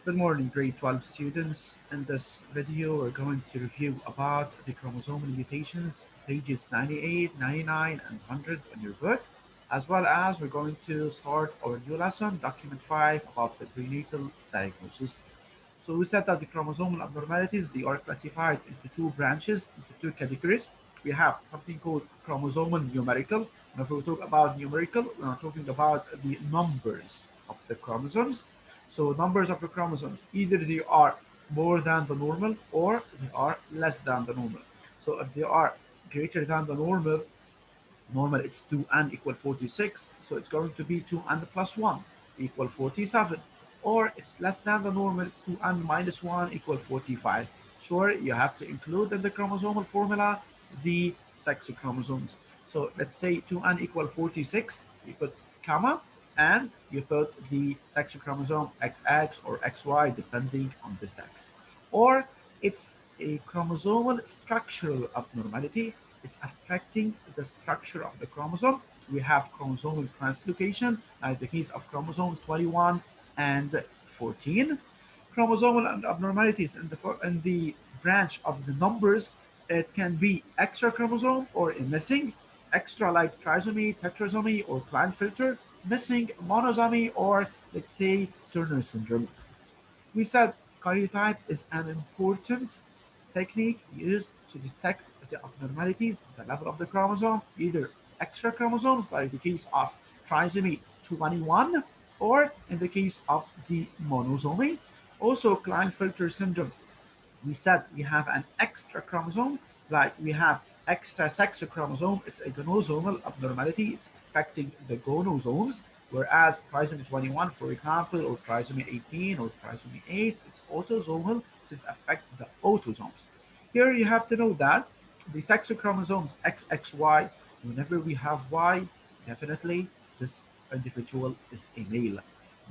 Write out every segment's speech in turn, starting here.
Good morning, grade 12 students. In this video, we're going to review about the chromosomal mutations, pages 98, 99, and 100 in your book, as well as we're going to start our new lesson, document 5, about the prenatal diagnosis. So we said that the chromosomal abnormalities, they are classified into two branches, into two categories. We have something called chromosomal numerical. And if we talk about numerical, we're not talking about the numbers of the chromosomes. So numbers of the chromosomes, either they are more than the normal or they are less than the normal. So if they are greater than the normal it's 2n equal 46, so it's going to be 2n plus 1 equal 47, or it's less than the normal, it's 2n minus 1 equal 45. Sure, you have to include in the chromosomal formula the sex chromosomes. So let's say 2n equal 46, you put comma and you put the sex chromosome XX or XY depending on the sex. Or it's a chromosomal structural abnormality. It's affecting the structure of the chromosome. We have chromosomal translocation, like the case of chromosomes 21 and 14. Chromosomal abnormalities in the branch of the numbers, it can be extra chromosome or a missing, extra like trisomy, tetrasomy, or Klinefelter, missing monosomy, or let's say Turner syndrome. We said karyotype is an important technique used to detect the abnormalities at the level of the chromosome, either extra chromosomes, like the case of trisomy 21, or in the case of the monosomy. Also, Klinefelter syndrome, we said we have an extra chromosome, like we have extra sex chromosome. It's a gonosomal abnormality. It's affecting the gonosomes, whereas trisomy 21, for example, or trisomy 18 or trisomy 8, it's autosomal. This affects the autosomes. Here you have to know that the sex chromosomes XXY, whenever we have Y, definitely this individual is a male.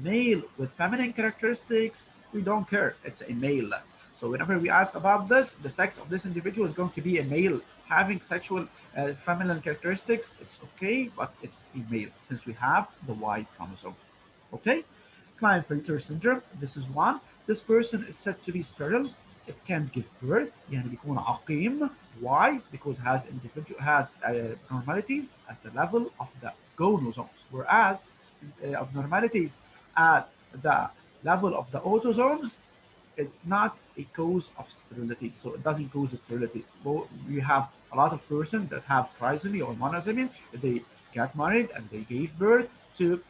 Male with feminine characteristics, we don't care, it's a male. So whenever we ask about this, the sex of this individual is going to be a male having sexual feminine characteristics. It's okay, but it's a male since we have the Y chromosome. Okay, Klinefelter syndrome. This is one. This person is said to be sterile. It can give birth. يعني بيكون عقيم. Why? Because it has abnormalities at the level of the gonosomes, whereas abnormalities at the level of the autosomes, it's not a cause of sterility, so it doesn't cause sterility. We have a lot of persons that have trisomy or monosomy. They get married and they gave birth to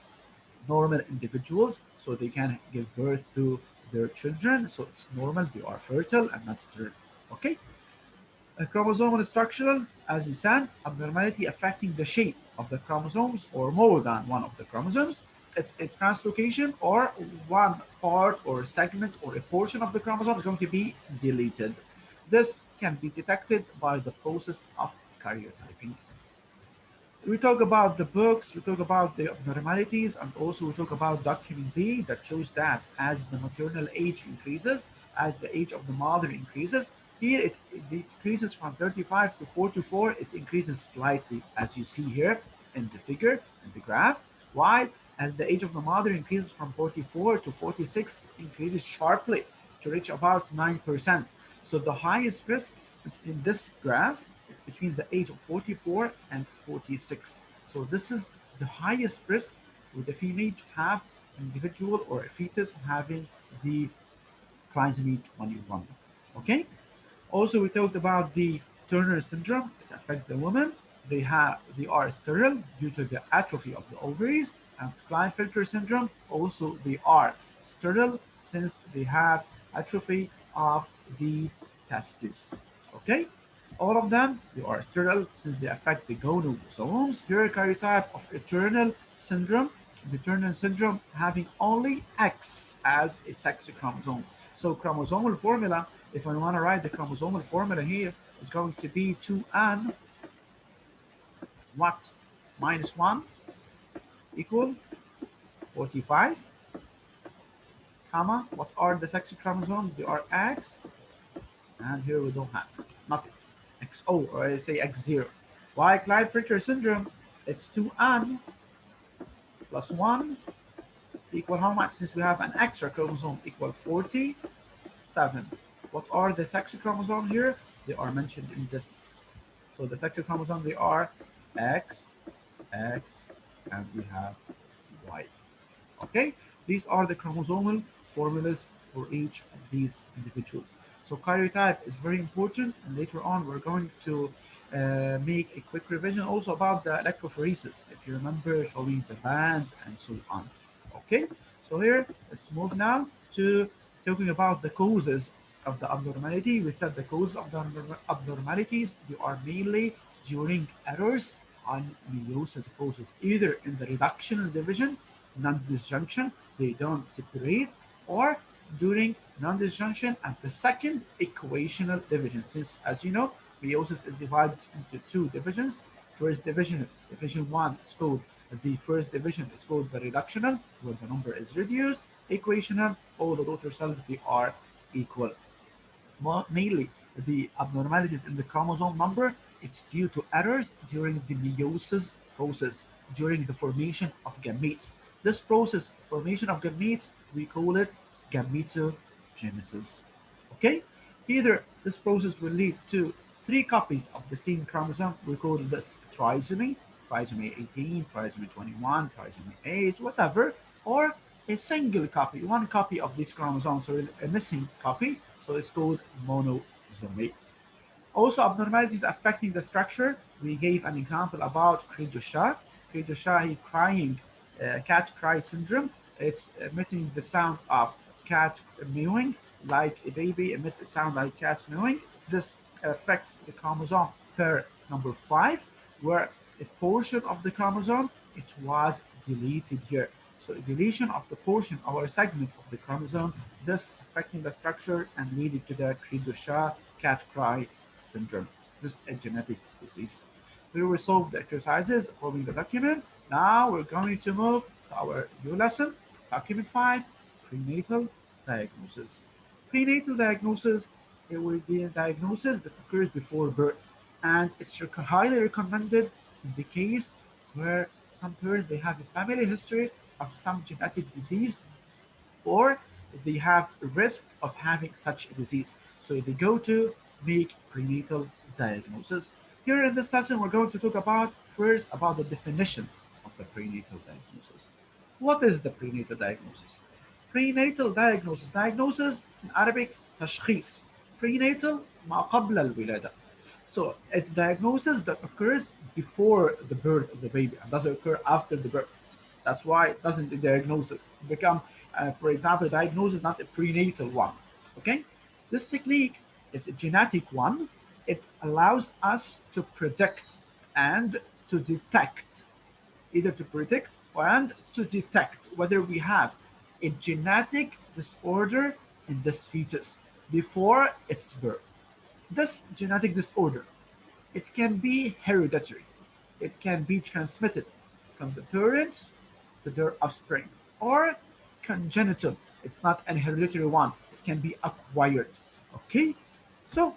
normal individuals, so they can give birth to their children. So it's normal, they are fertile and not sterile. Okay. A chromosomal structural, as you said, abnormality affecting the shape of the chromosomes or more than one of the chromosomes. It's a translocation or one part or segment or a portion of the chromosome is going to be deleted. This can be detected by the process of karyotyping. We talk about the books, we talk about the abnormalities, and also we talk about document B that shows that as the maternal age increases, as the age of the mother increases, here it decreases from 35 to 44, it increases slightly, as you see here in the figure, in the graph. While as the age of the mother increases from 44 to 46, it increases sharply to reach about 9%. So the highest risk in this graph is between the age of 44 and 46. So this is the highest risk with the female to have an individual or a fetus having the trisomy 21. Okay. Also, we talked about the Turner syndrome. It affects the women. They are sterile due to the atrophy of the ovaries, and Klinefelter syndrome. Also, they are sterile since they have atrophy of the testes. Okay, all of them they are sterile since they affect the gonosomes. Here, karyotype of eternal syndrome. The Turner syndrome having only X as a sex chromosome. So chromosomal formula, if I want to write the chromosomal formula here, it's going to be 2n what minus 1 equal 45, comma, what are the sex chromosomes? They are X, and here we don't have nothing. XO, or I say X0. Why Klinefelter syndrome? It's 2n plus 1 equal how much? Since we have an extra chromosome equal 47. What are the sex chromosomes here? They are mentioned in this. So the sex chromosomes, they are X, X, and we have Y. Okay, these are the chromosomal formulas for each of these individuals. So karyotype is very important, and later on we're going to make a quick revision also about the electrophoresis, if you remember, showing the bands and so on. Okay, so here let's move now to talking about the causes of the abnormality. We said the causes of the abnormalities, they are mainly during errors on meiosis process, either in the reduction and division, non-disjunction, they don't separate, or during non-disjunction at the second equational division. Since, as you know, meiosis is divided into two divisions. First division, division one, is called the first division is called the reductional, where the number is reduced. Equational, all the daughter cells, they are equal. Mainly the abnormalities in the chromosome number, it's due to errors during the meiosis process, during the formation of gametes. This process, formation of gametes, we call it gametogenesis. Okay? Either this process will lead to three copies of the same chromosome, we call this trisomy, trisomy 18, trisomy 21, trisomy 8, whatever, or a single copy, one copy of this chromosome, so a missing copy, so it's called monosomy. Also, abnormalities affecting the structure. We gave an example about cri du chat. Cri du chat, he crying, cat cry syndrome. It's emitting the sound of cat mewing, like a baby emits a sound like cat mewing. This affects the chromosome per number 5, where a portion of the chromosome, it was deleted here. So deletion of the portion or a segment of the chromosome, thus affecting the structure and leading to the cri du chat, cat cry syndrome. This is a genetic disease. We resolved the exercises according to the document. Now we're going to move to our new lesson, document 5, prenatal diagnosis. Prenatal diagnosis, it will be a diagnosis that occurs before birth, and it's highly recommended in the case where some parents they have a family history of some genetic disease, or they have a risk of having such a disease. So they go to make prenatal diagnosis. Here in this lesson, we're going to talk about first about the definition of the prenatal diagnosis. What is the prenatal diagnosis? Prenatal diagnosis. Diagnosis in Arabic, تشخيص. Prenatal ما قبل الولادة. So it's diagnosis that occurs before the birth of the baby and doesn't occur after the birth. That's why it doesn't the diagnosis become, for example, diagnosis not a prenatal one. Okay, this technique is a genetic one. It allows us to predict and to detect, either to predict and to detect whether we have a genetic disorder in this fetus before its birth. This genetic disorder, it can be hereditary. It can be transmitted from the parents to their offspring, or congenital. It's not an hereditary one. It can be acquired. Okay? So,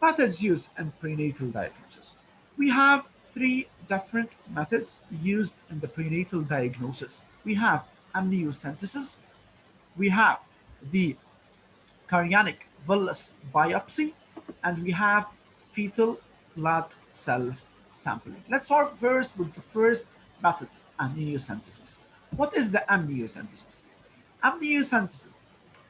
methods used in prenatal diagnosis. We have three different methods used in the prenatal diagnosis. We have amniocentesis, we have the chorionic villus biopsy, and we have fetal blood cells sampling. Let's start first with the first method, amniocentesis. What is the amniocentesis? Amniocentesis,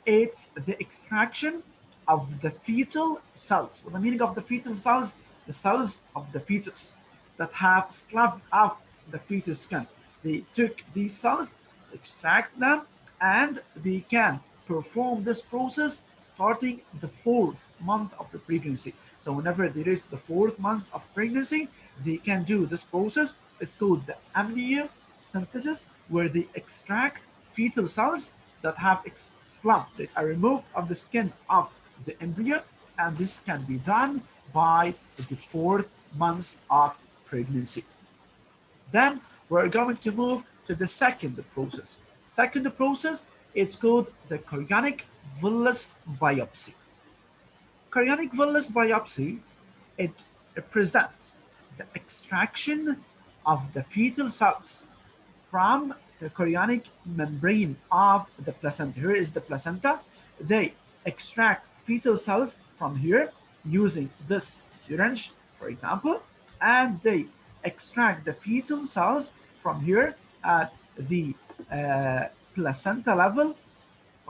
it's the extraction of the fetal cells. What the meaning of the fetal cells? The cells of the fetus that have sloughed off the fetus skin. They took these cells, extract them, and they can perform this process starting the 4th month of the pregnancy. So whenever they reach the 4th month of pregnancy, they can do this process. It's called the amniocentesis, where they extract fetal cells that have sloughed, they are removed of the skin of the embryo, and this can be done by the 4th month of pregnancy. Then we're going to move to the second process. Second process, it's called the chorionic villus biopsy. Chorionic villus biopsy, it represents the extraction of the fetal cells from the chorionic membrane of the placenta. Here is the placenta. They extract fetal cells from here using this syringe, for example, and they extract the fetal cells from here at the placenta level.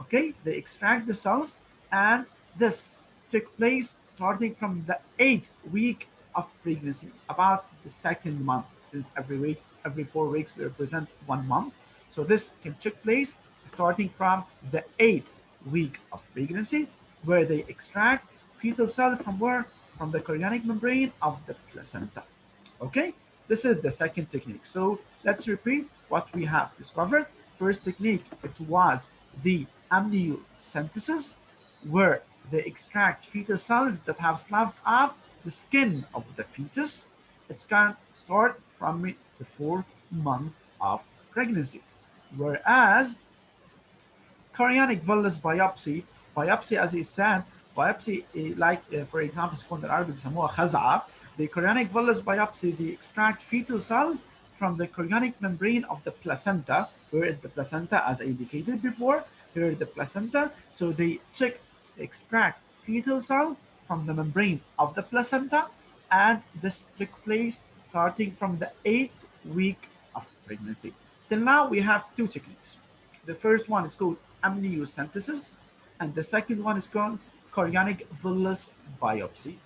Okay, they extract the cells, and this took place starting from the 8th week of pregnancy, about the second month, since every week, every 4 weeks, we represent 1 month. So this can take place starting from the 8th week of pregnancy, where they extract fetal cells from where? From the chorionic membrane of the placenta. Okay, this is the second technique. So let's repeat what we have discovered. First technique, it was the amniocentesis, where they extract fetal cells that have slouched off the skin of the fetus. It can start from the 4th month of pregnancy. Whereas chorionic villus biopsy, biopsy as it said, biopsy like for example اسمه بالعربي بيسموها خزعة. The chorionic villus biopsy, they extract fetal cell from the chorionic membrane of the placenta. Where is the placenta? As I indicated before, here is the placenta. So they extract fetal cell from the membrane of the placenta, and this took place starting from the 8th week of pregnancy. Till now, we have two techniques. The first one is called amniocentesis, and the second one is called chorionic villus biopsy.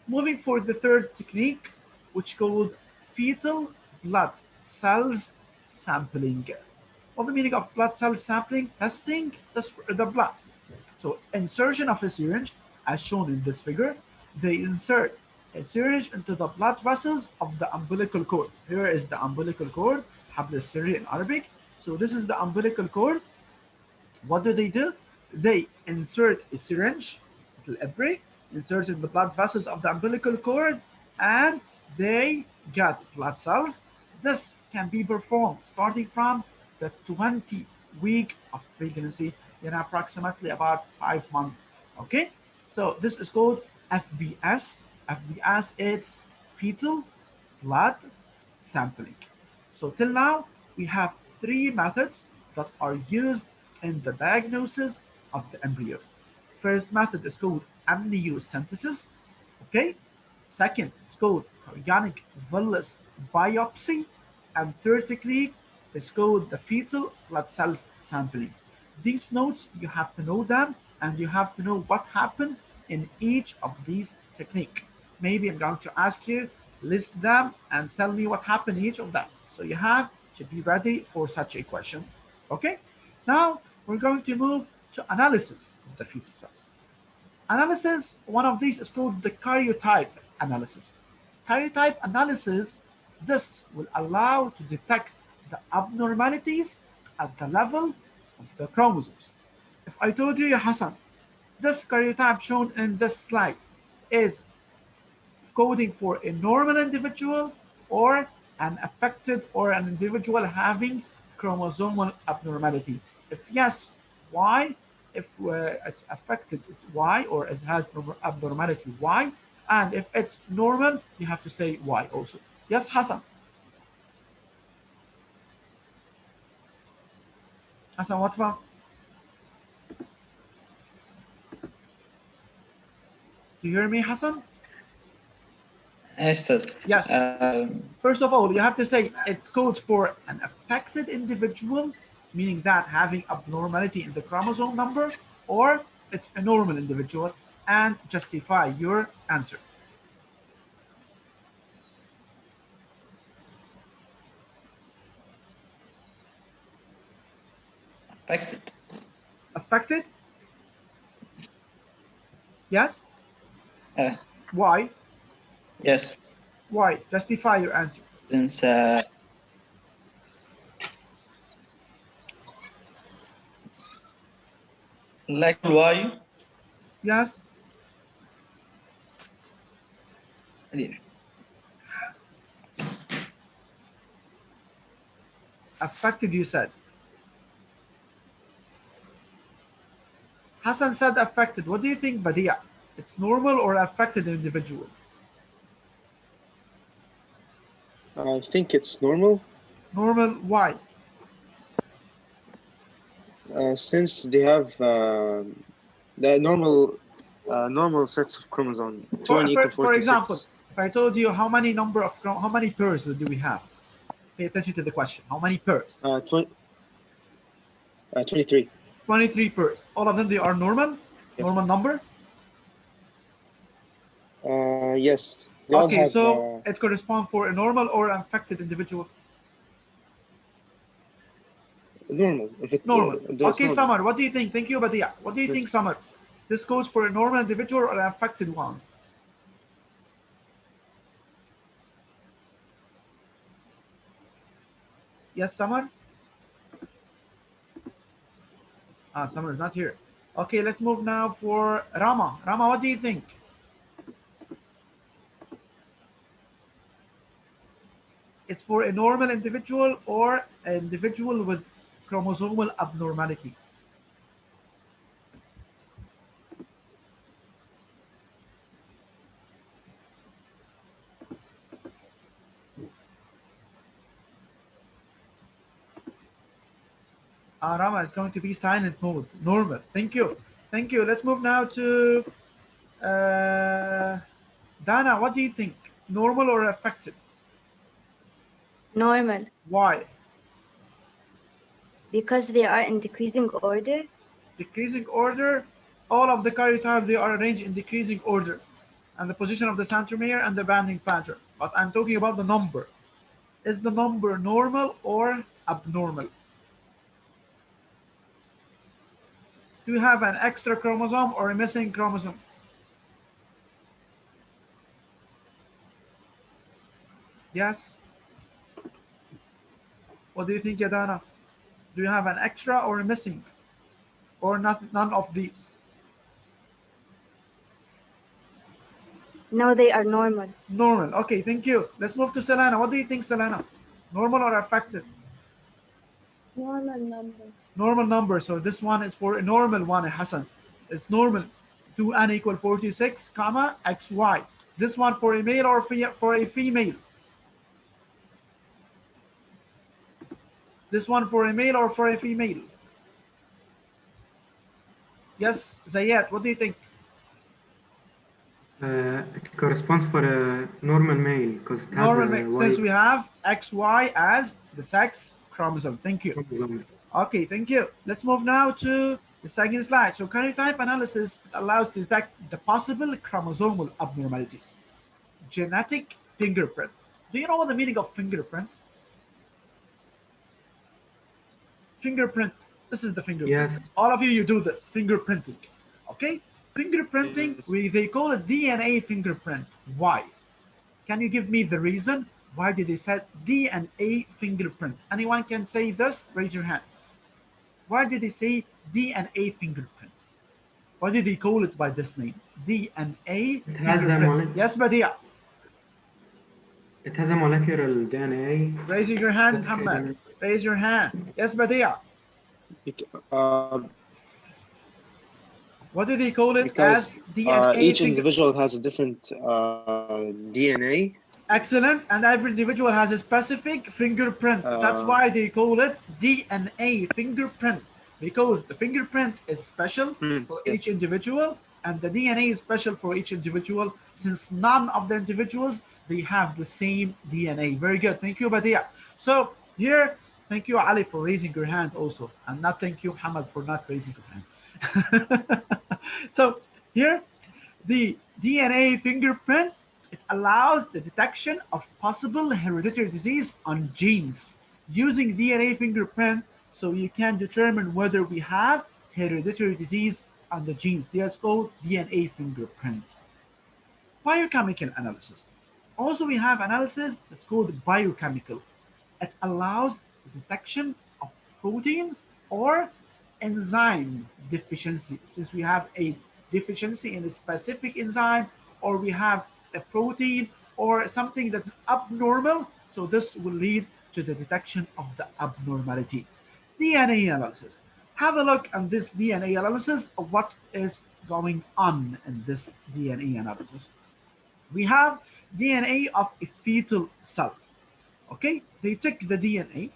Moving for the third technique, which is called fetal blood cells sampling. What the meaning of blood cell sampling? Testing the blood. So insertion of a syringe, as shown in this figure, they insert a syringe into the blood vessels of the umbilical cord. Here is the umbilical cord, حبل السري in Arabic. So this is the umbilical cord. What do? They insert a syringe, little ebre, insert in the blood vessels of the umbilical cord, and they get blood cells. This can be performed starting from the 20th week of pregnancy, in approximately about 5 months. Okay, so this is called FBS. FBS is fetal blood sampling. So till now, we have three methods that are used in the diagnosis of the embryo. First method is called amniocentesis. Okay. Second, it's called chorionic villus biopsy. And third technique is called the fetal blood cells sampling. These notes, you have to know them, and you have to know what happens in each of these techniques. Maybe I'm going to ask you, list them and tell me what happened in each of them. So you have to be ready for such a question. Okay? Now we're going to move to analysis of the fetal cells. Analysis, one of these is called the karyotype analysis. Karyotype analysis, this will allow to detect the abnormalities at the level of the chromosomes. If I told you, Hassan, this karyotype shown in this slide is coding for a normal individual or an affected or an individual having chromosomal abnormality. If yes, why? If it's affected, it's why, or it has abnormality, why? And if it's normal, you have to say why also. Yes, Hassan. Hassan, what from? Do you hear me, Hassan? Yes. First of all, you have to say it codes for an affected individual, meaning that having abnormality in the chromosome number, or it's a normal individual, and justify your answer. Affected. Affected? Yes? Why? Yes. Why? Justify your answer. Since like why? Yes? Affected, you said. Hassan said affected. What do you think, Badia? It's normal or affected individual? I think it's normal. Normal, why? Since they have the normal sets of chromosomes, 20 equal For example, 46. if I told you how many pairs do we have? Pay attention to the question. How many pairs? 23. 23 pairs. All of them, they are normal? Yes. Normal number? Yes. They all Okay, have so it corresponds for a normal or affected individual? normal. If Normal. it's Okay, normal. Samar, what do you think? Thank you, Badia. What do you think, Yes. Samar? This goes for a normal individual or an affected one? Yes, Samar? Samar is not here. Okay, let's move now for Rama. Rama, what do you think? It's for a normal individual or an individual with chromosomal abnormality. Rama is going to be silent mode. Normal. Thank you. Thank you. Let's move now to Dana. What do you think? Normal or affected? Normal, Why? because they are in decreasing order. Decreasing order. All of the karyotypes, they are arranged in decreasing order, and the position of the centromere and the banding pattern. But I'm talking about the number. Is the number normal or abnormal? Do you have an extra chromosome or a missing chromosome? Yes? What do you think, Yadana? Do you have an extra or a missing? Or none of these? No, they are normal. Normal. Okay, thank you. Let's move to Selena. What do you think, Selena? Normal or affected? Normal number. Normal number. So this one is for a normal one, Hassan. It's normal. 2n equal 46, comma, xy. This one for a male or for a female? This one for a male or for a female? Yes, Zayed, what do you think? It corresponds for a normal male because it has Normal a male, Y since we have XY as the sex chromosome. Thank you. chromosome. Okay, thank you. Let's move now to the second slide. So karyotype analysis allows to detect the possible chromosomal abnormalities. Genetic fingerprint. Do you know what the meaning of fingerprint? Fingerprint. This is the fingerprint. Yes. All of you, you do this, fingerprinting. Okay? Fingerprinting, Yes. they call it DNA fingerprint. Why? Can you give me the reason? Why did they say DNA fingerprint? Anyone can say this? Raise your hand. Why did they say DNA fingerprint? Why did they call it by this name? DNA It has a fingerprint. Yes, Badia. it has a molecular DNA. Raising your hand, that Muhammad. can- Raise your hand. Yes, Badia. What do they call it as Because DNA each finger? individual has a different DNA. Excellent. And every individual has a specific fingerprint. That's why they call it DNA fingerprint, because the fingerprint is special for each Yes. individual, and the DNA is special for each individual, since none of the individuals, they have the same DNA. Very good. Thank you, Badia. So here, thank you, Ali, for raising your hand also. And not thank you, Muhammad, for not raising your hand. So here, the DNA fingerprint, it allows the detection of possible hereditary disease on genes using DNA fingerprint, so you can determine whether we have hereditary disease on the genes. That's called DNA fingerprint. Biochemical analysis. Also, we have analysis that's called biochemical. It allows the detection of protein or enzyme deficiency. Since we have a deficiency in a specific enzyme, or we have a protein or something that's abnormal, so this will lead to the detection of the abnormality. DNA analysis. Have a look at this DNA analysis of what is going on in this DNA analysis. We have DNA of a fetal cell. Okay, they took the DNA.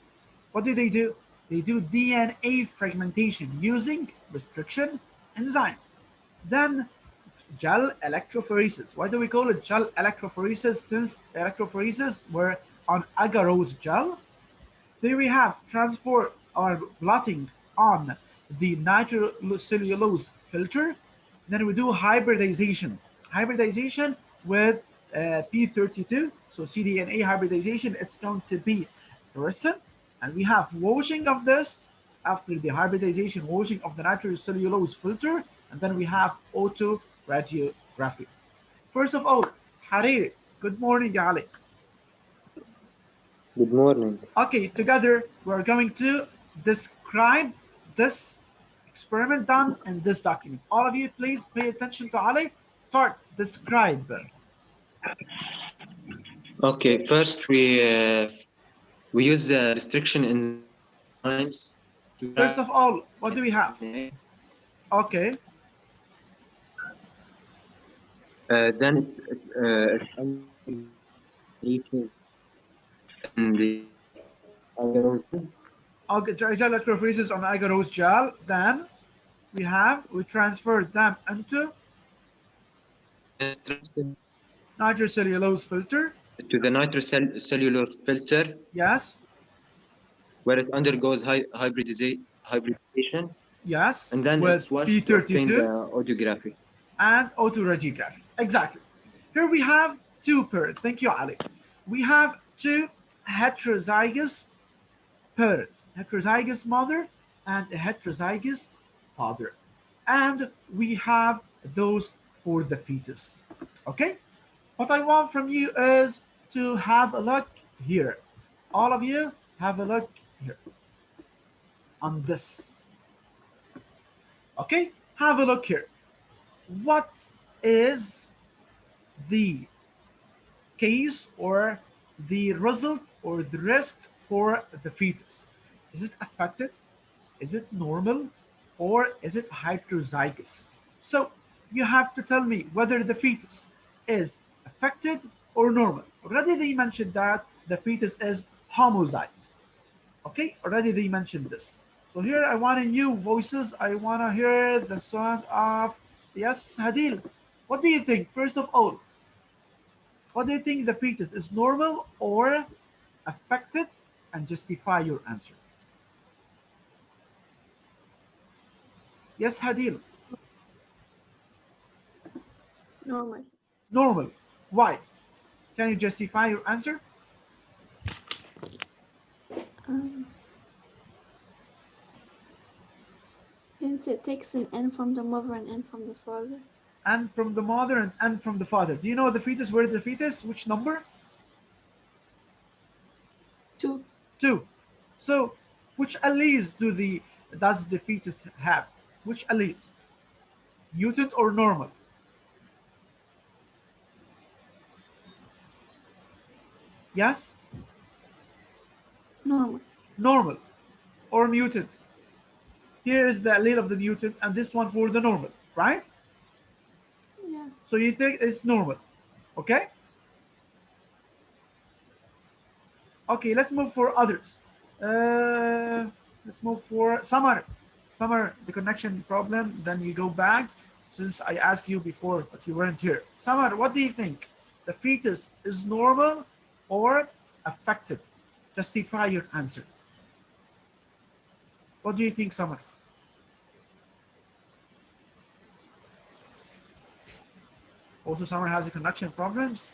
What do? They do DNA fragmentation using restriction enzyme. Then gel electrophoresis. Why do we call it gel electrophoresis? Since electrophoresis were on agarose gel. There we have transfer or blotting on the nitrocellulose filter. Then we do hybridization. Hybridization with P32. So cDNA hybridization, it's going to be fluorescent. And we have washing of this after the hybridization, washing of the nitrocellulose filter. And then we have autoradiography. First of all, Hariri, good morning, Ali. Good morning. Okay, together we're going to describe this experiment done in this document. All of you, please pay attention to Ali. Start, describe. Okay, first we use restriction enzymes to First of all, what do we have? Okay, then it's and the okay, gel electrophoresis on agarose gel. Then we transferred them into nitrocellulose filter. to the nitrocellulose filter Yes, where it undergoes hybridization, yes, and then with it's washed to obtain the P32 audiography. and autoradiography. Exactly. Here we have two pairs. Thank you, Ali. We have two heterozygous parents, heterozygous mother and a heterozygous father. And we have those for the fetus. Okay? What I want from you is to have a look here. All of you have a look here on this. Okay? Have a look here. What is the case or the result or the risk for the fetus? Is it affected? Is it normal? Or is it heterozygous? So you have to tell me whether the fetus is affected or normal. Already they mentioned that the fetus is homozygous. Okay, already they mentioned this. So here I want a new voices. I want to hear the sound of, yes, Hadil. What do you think? First of all, what do you think the fetus is normal or affected? And justify your answer. Yes, Hadil. Normal. Normal. Why? Can you justify your answer? Um, since it takes an N from the mother and N from the father. And from the mother and N from the father. Do you know the fetus? Where the fetus? Which number? 2. 2. So, which alleles does the fetus have? Which alleles? Mutant or normal? Yes? Normal. Normal or mutant. Here is the allele of the mutant and this one for the normal, right? Yeah. So you think it's normal, okay? Okay, let's move for others. Let's move for Samar. Samar, the connection problem, then you go back since I asked you before, but you weren't here. Samar, what do you think? The fetus is normal or affected? Justify your answer. What do you think, Samar? Also, Samar has a connection problems.